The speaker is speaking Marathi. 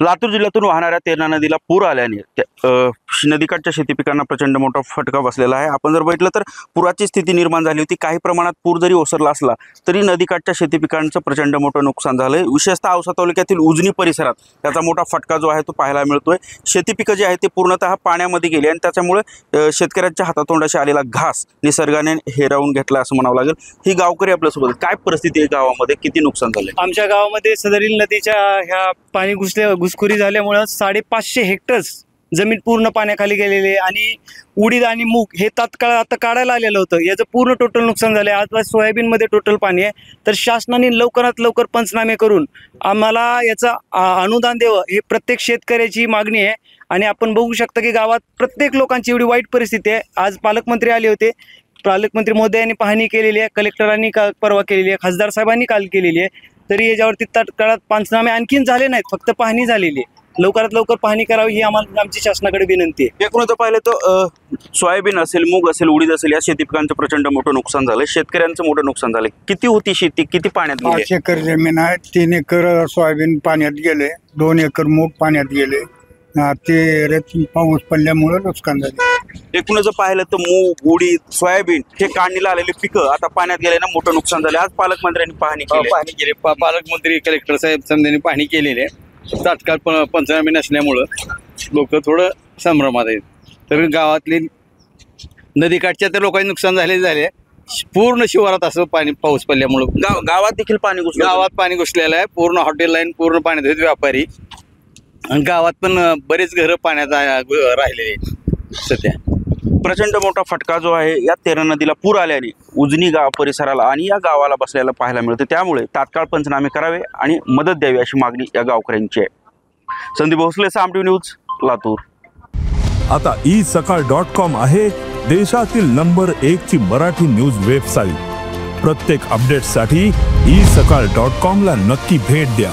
लातूर जिल्ह्यातून वाहणाऱ्या तेरणा नदीला पूर आल्याने नदीकाठच्या शेती पिकांना प्रचंड मोठा फटका बसलेला आहे। आपण जर बघितलं तर पुराची स्थिती निर्माण झाली होती। काही प्रमाणात पूर जरी ओसरला असला तरी नदीकाठच्या शेती पिकांचं प्रचंड मोठं नुकसान झालंय। विशेषतः औसा तालुक्यातील उजनी परिसरात त्याचा मोठा फटका जो आहे तो पाहायला मिळतोय। शेती पिकं जी आहेत ते पूर्णतः पाण्यामध्ये गेली आणि त्याच्यामुळे शेतकऱ्यांच्या हातातोंडाशी आलेला घास निसर्गाने हेरावून घेतला असं म्हणावं लागेल। ही गावकरी आपल्यासोबत काय परिस्थिती आहे गावामध्ये, किती नुकसान झालंय? आमच्या गावामध्ये सदरील नदीच्या ह्या पाणी घुसखोरी झाल्यामुळे 550 हेक्टर जमीन पूर्ण पाण्याखाली गेलेली आणि उडीद आणि मूग हे तात्काळ आता काढायला आलेलं होतं। याचं पूर्ण टोटल नुकसान झालं आहे। आज सोयाबीनमध्ये टोटल पाणी आहे, तर शासनाने लवकरात लवकर पंचनामे करून आम्हाला याचा अनुदान द्यावं ही प्रत्येक शेतकऱ्याची मागणी आहे। आणि आपण बघू शकता की गावात प्रत्येक लोकांची एवढी वाईट परिस्थिती आहे। आज पालकमंत्री आले होते, पालकमंत्री महोदयांनी पाहणी केलेली आहे, कलेक्टरांनी परवा केलेली आहे, खासदार साहेबांनी काल केलेली आहे। तरी याच्यावरती तत्काळात पंचनामे आणखीन झाले नाहीत, फक्त पाहणी झालेली आहे। लवकरात लवकर पाहणी करावी ही आमची शासनाकडे विनंती आहे। एकूण जर पाहिलं तर सोयाबीन असेल, मूग असेल, उडीद असेल या शेती पिकांचं प्रचंड मोठं नुकसान झालं। शेतकऱ्यांचं मोठं नुकसान झालं। किती होती शेती, किती पाण्यात गेली? 5 एकर जमीन आहे, 3 एकर सोयाबीन पाण्यात गेले, 2 एकर मूग पाण्यात गेले। ते पाऊस पडल्यामुळे नुकसान झाले। एकूण जर पाहिलं तर मूग, उडीद, सोयाबीन हे काढणीला आलेले पिकं आता पाण्यात गेले ना, मोठं नुकसान झाले। आज पालकमंत्र्यांनी पाहणी केली। पालकमंत्री कलेक्टर साहेब समजांनी पाहणी केलेली आहे। तात्काळ पंचनामे नसल्यामुळं लोक थोडं संभ्रमात आहेत। तर गावातली नदीकाठच्या तर लोकांनी नुकसान झाले पूर्ण शिवारात असं पाऊस पडल्यामुळं गावात देखील पाणी घुसलं। गावात पाणी घुसलेलं आहे, पूर्ण हॉटेल लाईन पूर्ण पाण्यात आहेत व्यापारी, आणि गावात पण बरेच घरं पाण्यात राहिलेले सध्या। प्रचंड मोठा फटका जो आहे या तेरणा नदीला पूर आल्याने उजनी गाव परिसराला आणि या गावाला बसलेला पाहायला मिळतं। त्यामुळे तात्काळ पंचनामे करावे आणि मदत द्यावी अशी मागणी या गावकऱ्यांची आहे। संदीप भोसले, साम टीव्ही न्यूज, लातूर। आता isakal.com आहे देशातील नंबर 1 ची मराठी न्यूज वेबसाईट। प्रत्येक अपडेटसाठी isakal.com ला नक्की भेट द्या।